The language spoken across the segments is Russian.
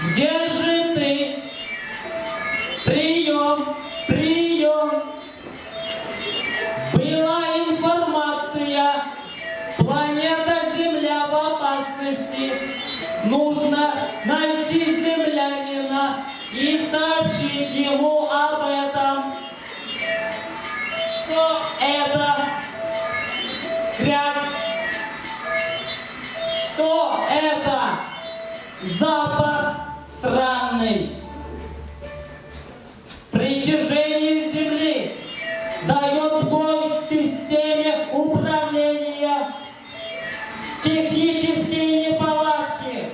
Где же ты? Прием, прием. Была информация. Планета Земля в опасности. Нужно найти землянина и сообщить ему об этом. Что это? Грязь. Что это? Запах странный. Притяжение Земли дает сбой в системе управления. Технические неполадки.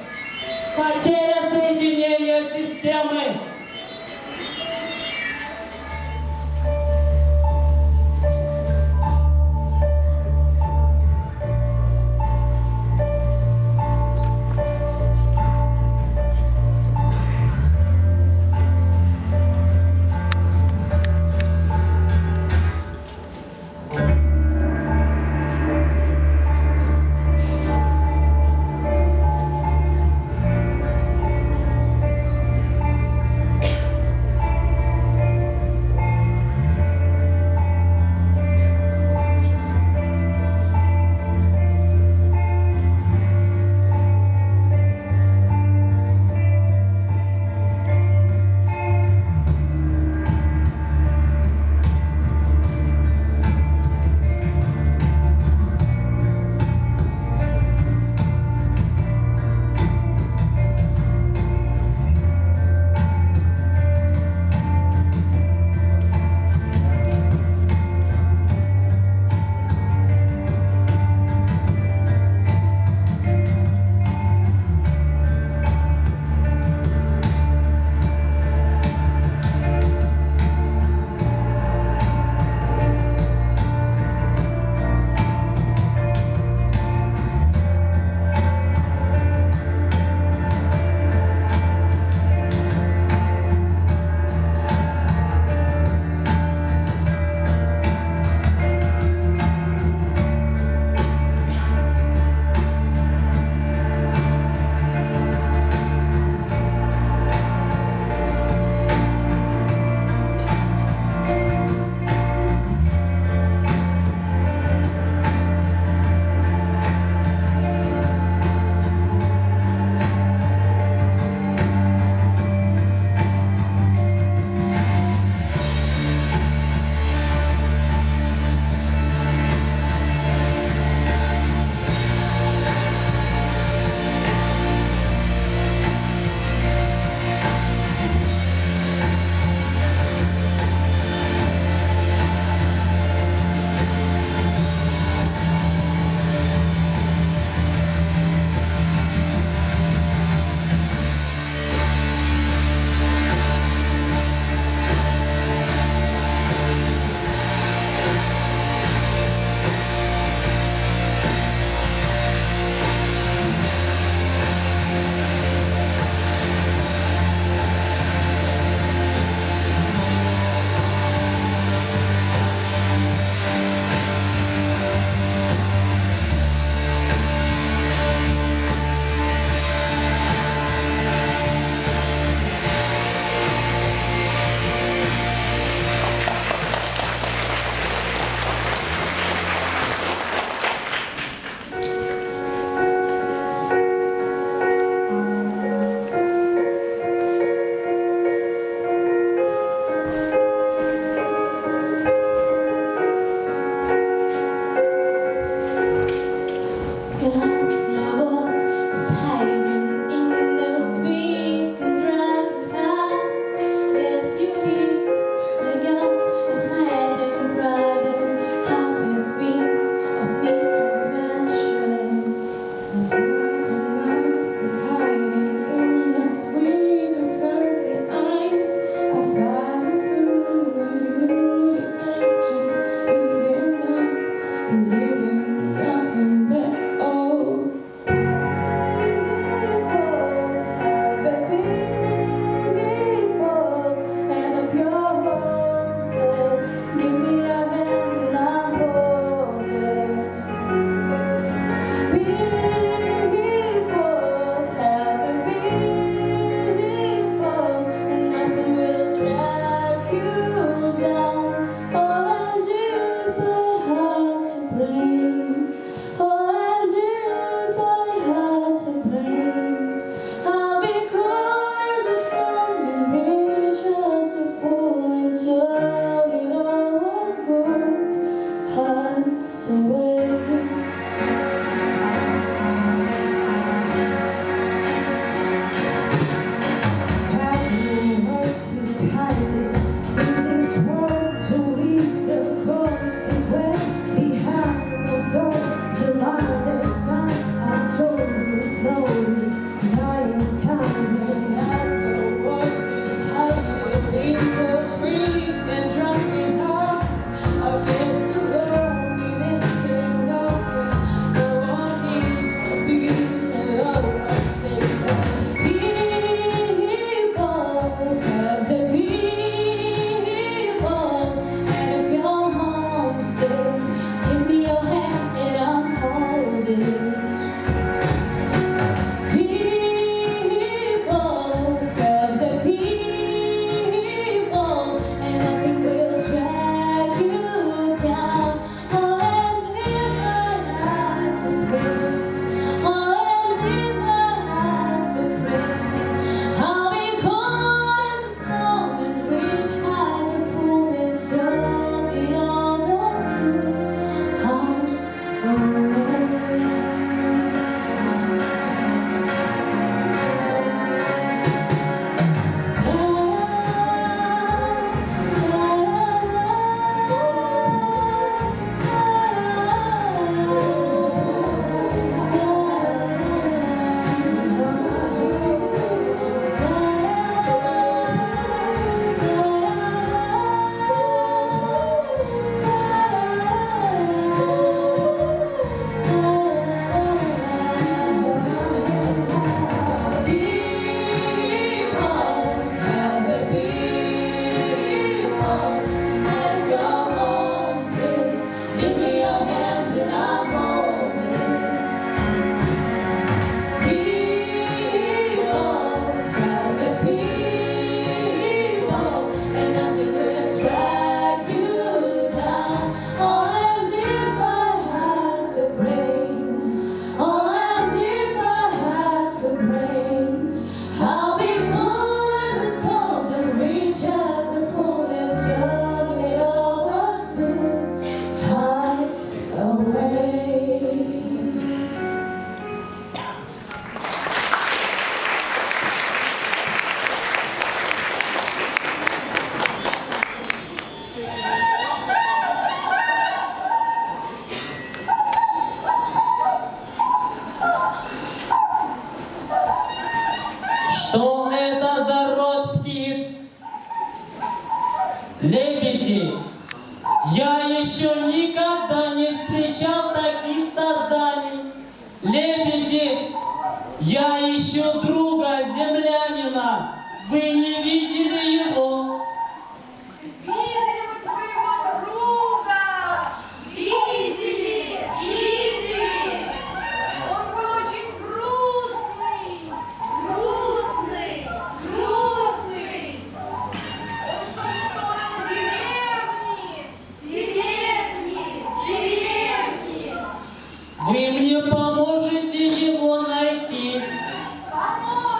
Потеря соединения системы. Что это за род птиц? Лебеди. Я еще никогда не встречал таких созданий. Лебеди, я ищу друга, землянина. Вы не видели его? Видели мы твоего друга! Видели! Он был очень грустный! Он шел в сторону деревни! Вы мне поможете его найти? Поможем!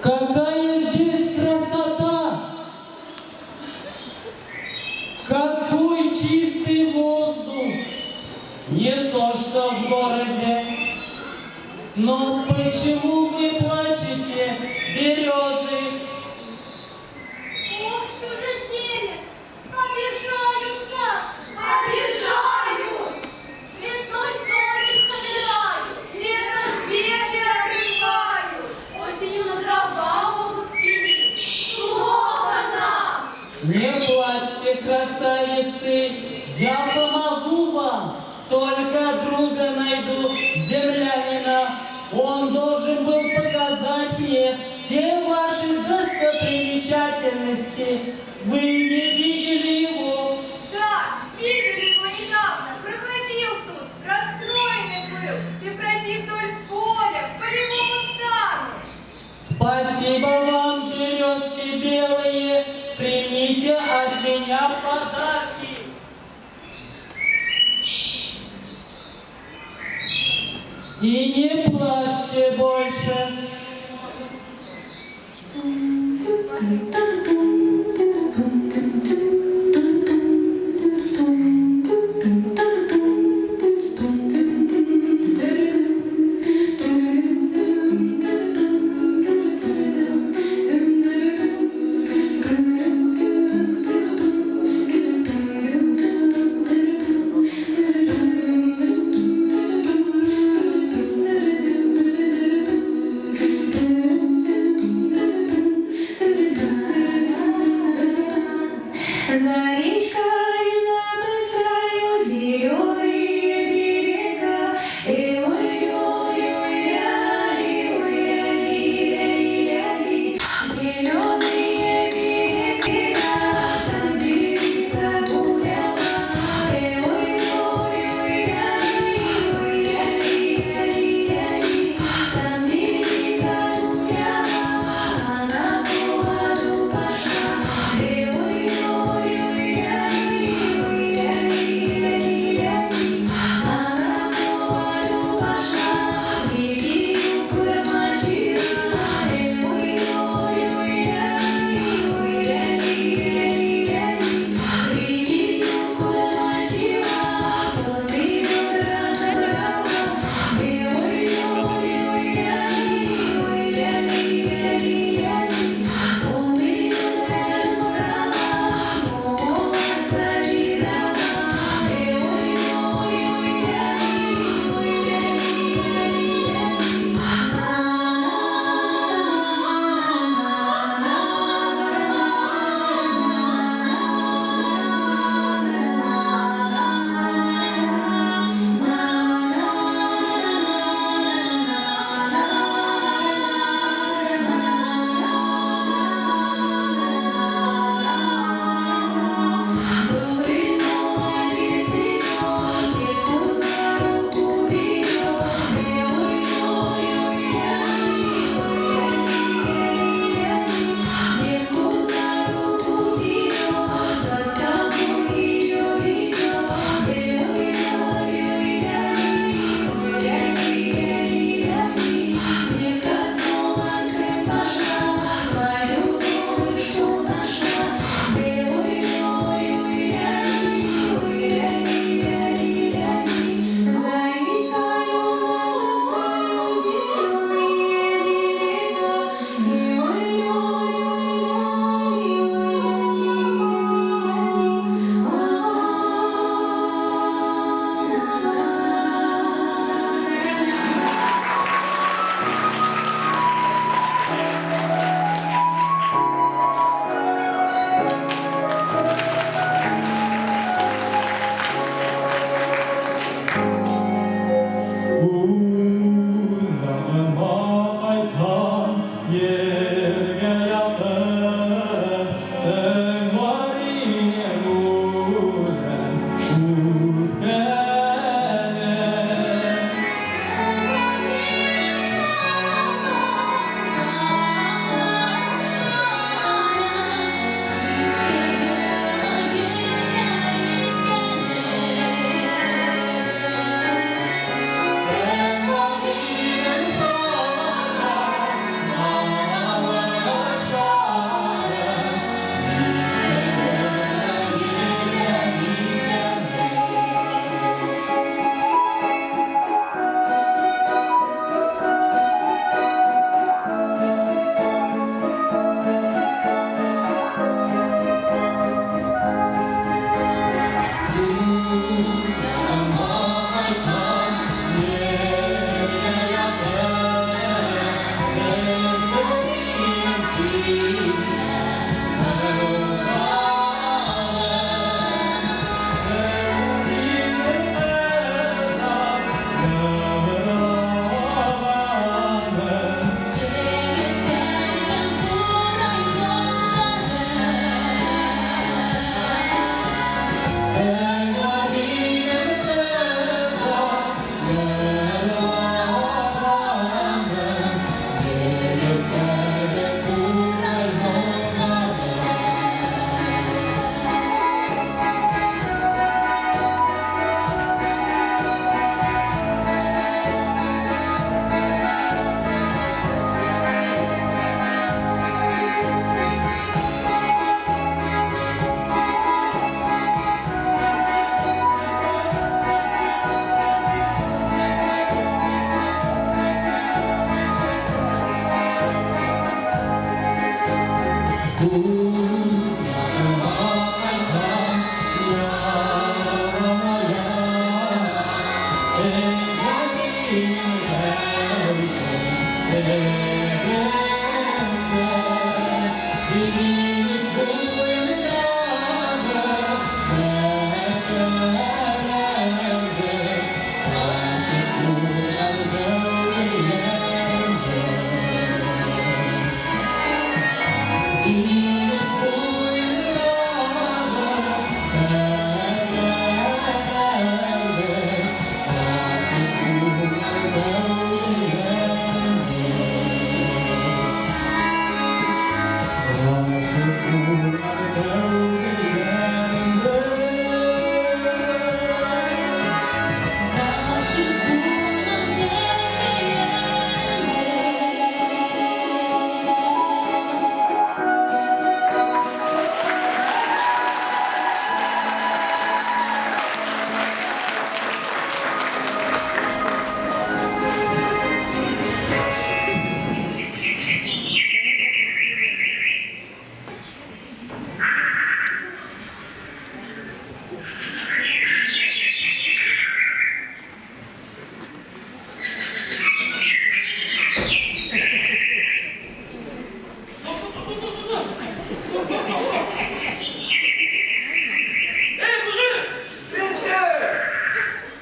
Какая здесь красота! Какой чистый воздух! Не то что в городе. Но почему вы плачете, березы? Ох, чужеземец, обижают нас, обижают. Весной соли собирают, летом ветви обрывают, осенью на дрова могут спилить. Плохо нам. Не плачьте, красавицы, я помогу вам. Только друга найду, землянина. Он должен был показать мне все ваши достопримечательности. Вы не видели его? Да, видели его недавно, проходил тут, расстроенный был. Ты пройди вдоль поля, по полевому стану. Спасибо вам, березки белые, примите от меня подарки. И не плачьте больше.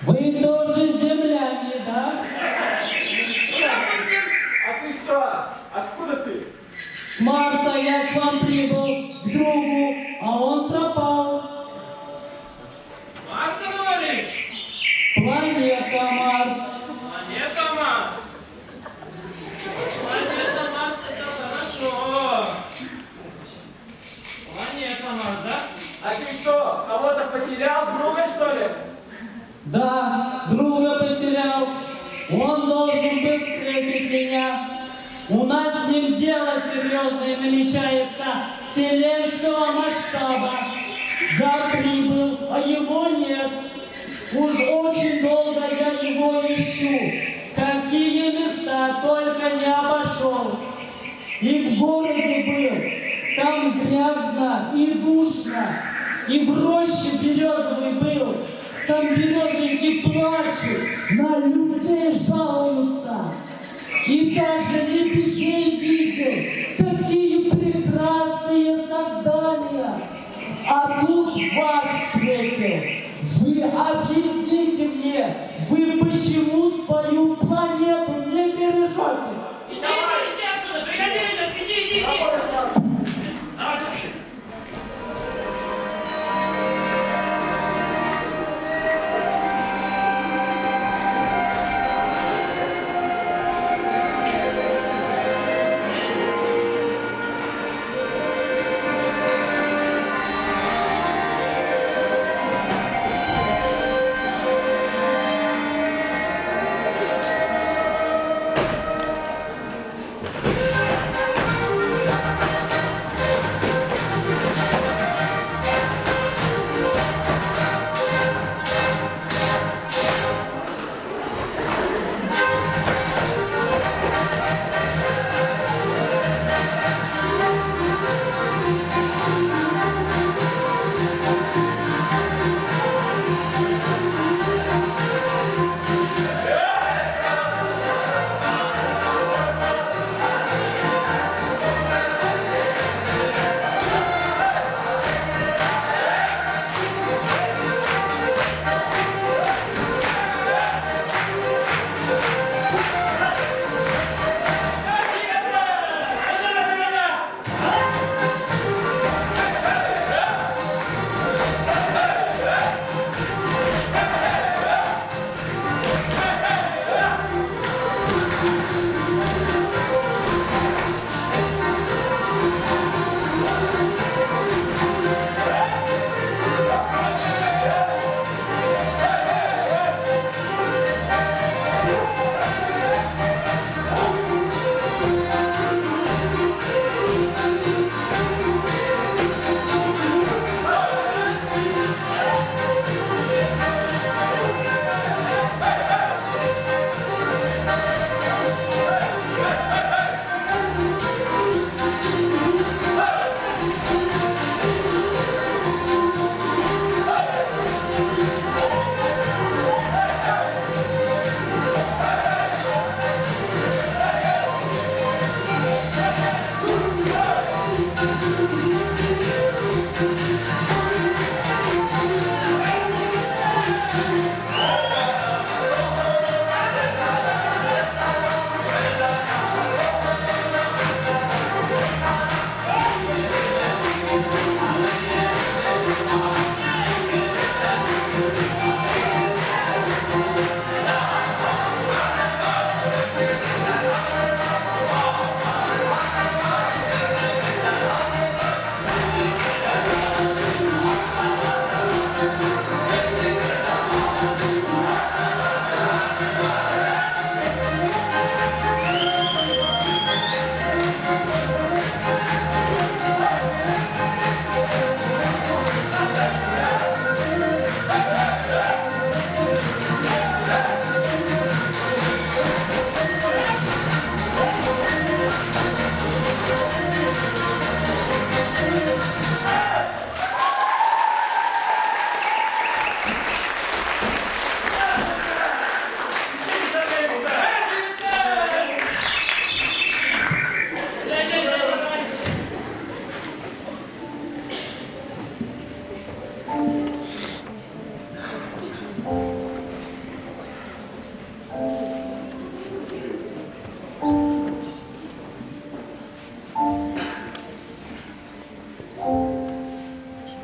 Вы тоже земляне, да? А ты что? Откуда ты? С Марса я к вам прибыл, к другу, а он пропал. Марса, говоришь? Планета Марс. Планета Марс. Планета Марс — это хорошо. Планета Марс, да? А ты что, кого-то потерял, друга что ли? Да, друга потерял. Он должен был встретить меня. У нас с ним дело серьезное намечается, вселенского масштаба. Я прибыл, а его нет. Уж очень долго я его ищу. Какие места только не обошел. И в городе был, там грязно и душно. И в роще березовый был. Там березоньки плачут, на людей жалуются. И даже лебедей видел, какие прекрасные создания. А тут вас встретил. Вы объясните мне, вы почему свою планету не бережете? Иди отсюда, приходи, иди. Давай, давай.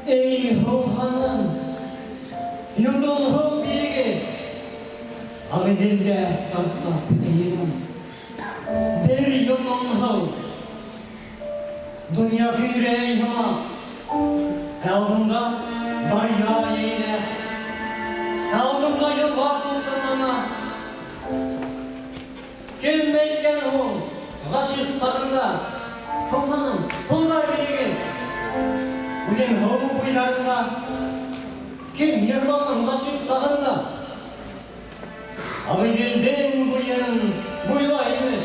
Ey Ruhan'ın yudumlu bilgi, Ağdilde sarsap eğilim, bir yudumlu dünya yüreğime, aldımda darya eyle, aldımda yıllar tutulmama, gelmeyken o gaşık sağında, Ruhan'ın kullar bilgi, Bugün hava boylarında, kim yırlanın başım sağında, Ağdilden bu yarın boylaymış,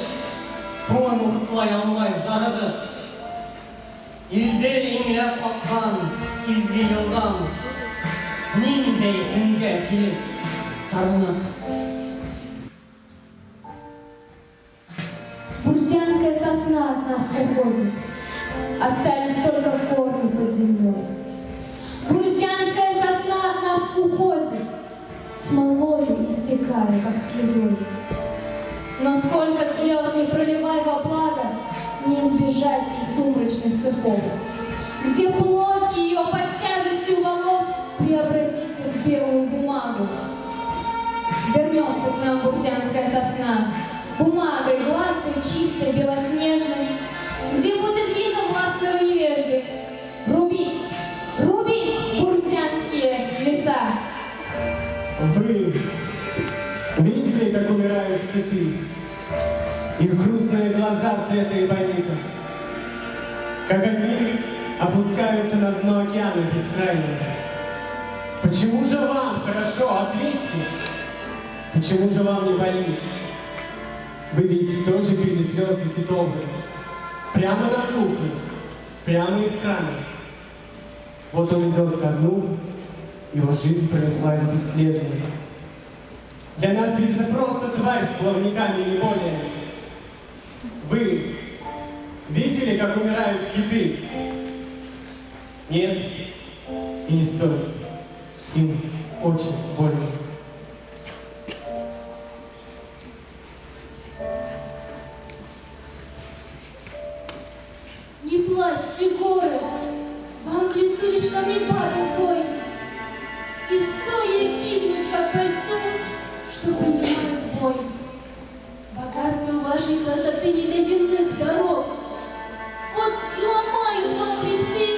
Puan unutlay almay zaradı. İlde inlep akkan, izgi yıldan, Nindey günge kilip, tarınak. Бурзянская сосна от нас уходит, остались только корни под землей. Бурзянская сосна от нас уходит, смолою истекая, как слезой. Но сколько слез не проливай во благо, не избежать и сумрачных цехов, где плоть ее под тяжестью валов преобразится в белую бумагу. Вернется к нам бурзянская сосна, бумагой гладкой, чистой, белоснежной, где будет виза властного невежды. Рубить, рубить бурзянские леса. Вы видели, как умирают киты? Их грустные глаза цвета эбонита. Как они опускаются на дно океана бескрайнего. Почему же вам хорошо? Ответьте. Почему же вам не болит? Вы ведь тоже пили слезы китовые. Прямо на кухне, прямо из крана. Вот он идет ко дну, его жизнь пронеслась бесследно. Для нас ведь это просто тварь с плавниками, не более. Вы видели, как умирают киты? Нет, и не стоит. Им очень больно. Не плачьте, горы, вам к лицу лишь камнепадом бой. И стоя гибнуть, как бойцу, что принимают бой. Богатство вашей красоты не для земных дорог. Вот и ломают вам хребты,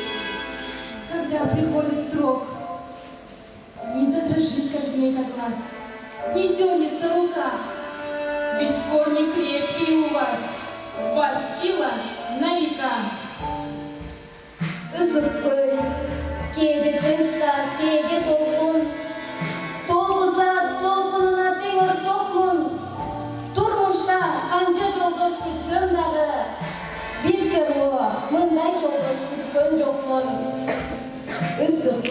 когда приходит срок. Не задрожит, как змейка глаз, не дернется рука, ведь корни крепкие у вас сила на века. Isık kedi tınçta, kedi dolkun, dolkuza dolkununa teğir tokmun. Turmuşta kanca joldoş kütsön дағы, bir sırlı mınдай joldoş kütkön jokmun. Isık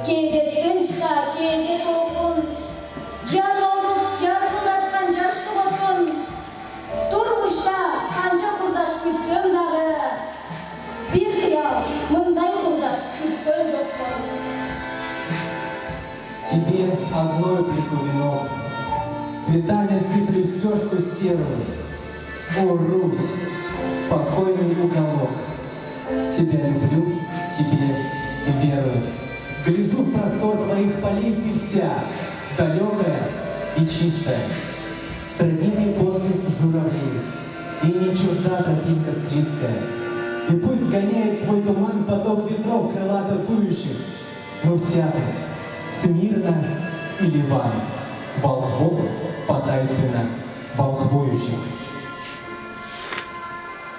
kedi tınçta, kedi dolkun, jar olup jarkылдатқан жашты отын. Turmuşta kanca kurdaş kütsön дағы, bir kıyal mınдай kurdaş kütkön jokmun. Тебе одной плету венок, цветами сыплю стежку серую. О, Русь, покойный уголок, тебя люблю, тебе верую. Гляжу в простор твоих полей, ты вся далекая и чистая. Сродни мне посвист журавлей, и не чужда тропинка склизкая. И пусть гоняет твой туман поток ветров крылато дующих, но вся ты смирно и ливан, волхвов потайственно волхвующих.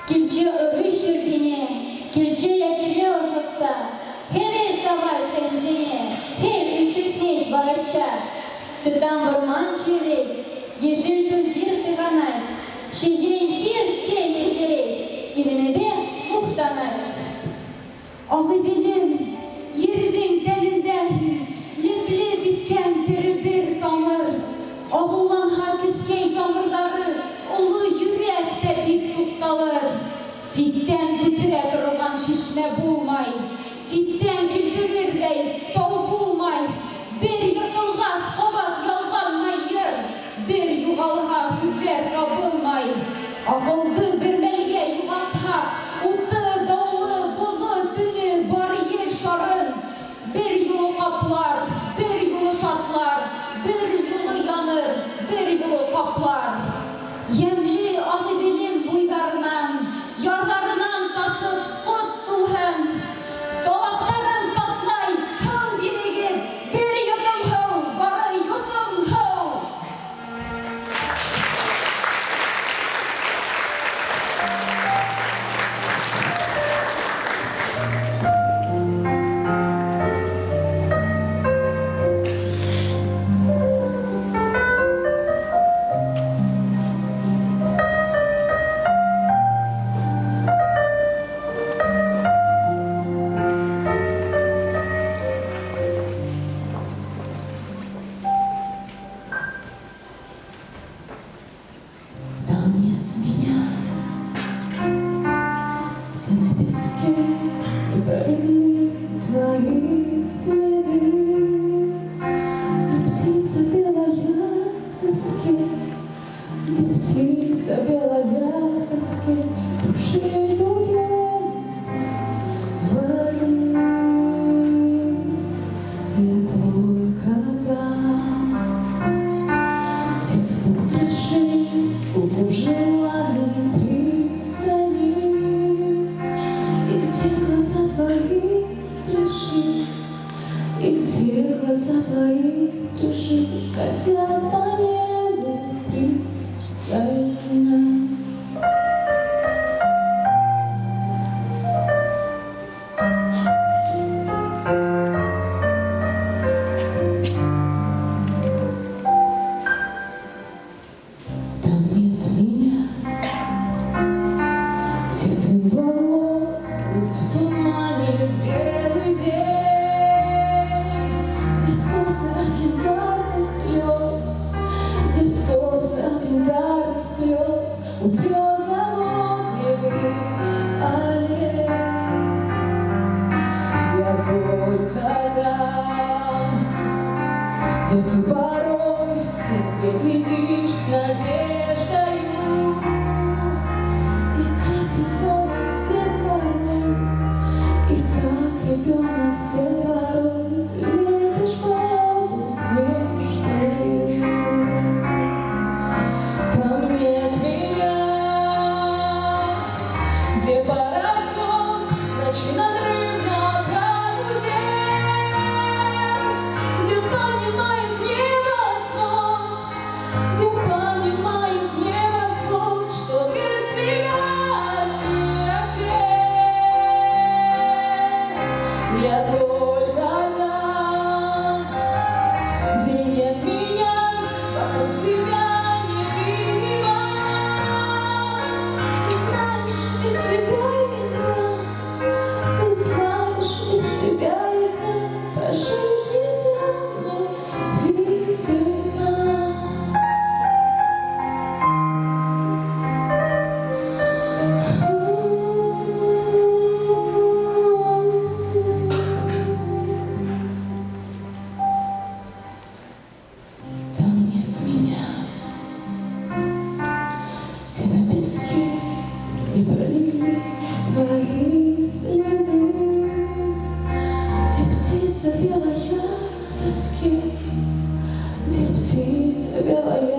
Külçe övüşürdüğüne, külçe yaşıyor olsa, her savay pençene, her isipnet barışa. Тытан вырман чирет, ежел тудир тыганать, шижен хир те ежерет, илемебе мухтанать. Ağıdilim, yerдің тәліндәхін, лепле біткен тірі бір тамыр. Ağıllan hakискей тамырдары, ұлы юректе бит тупталыр. Ситтен күсіре тұрған шишме булмай, ситтен күлдірердей тау булмай. Bir yıkılğaz qobat yalğan mayır, bir yuğalğa hüzver tabılmay. Aqıldı bir melge yuğantha, uты дауылы бұлы түні бар ел шарын. песке и пролегли твои следы, где птица белая в тоске, где птица белая в тоске кружит у песни воды. Я только там, где звук дрожит у желанной пристани, и где глаза твои стрижи, и где глаза твои стрижи скользят по небу пристально. Там нет меня, где ты волос затуманит белый день, где сосны от янтарных слез, где сосны от янтарных слез утрет заботливый олень. Я только там, где ты порой не глядишь с надеждою, и как ребенок с детворой, и как ребенок с детворой ты лепишь бабу снежную. Там нет меня, где пароход ночи надрывно прогудел, где понимает небосвод, где понимает небосвод, что без тебя сиротел. Я только там, где нет меня, вокруг тебя невидимо. Ты знаешь, без тебя я, ты знаешь, без тебя я прожить нельзя мне, видимо. Там нет меня, где на песке и пролегли твои следы, где птица белая в тоске, где птица белая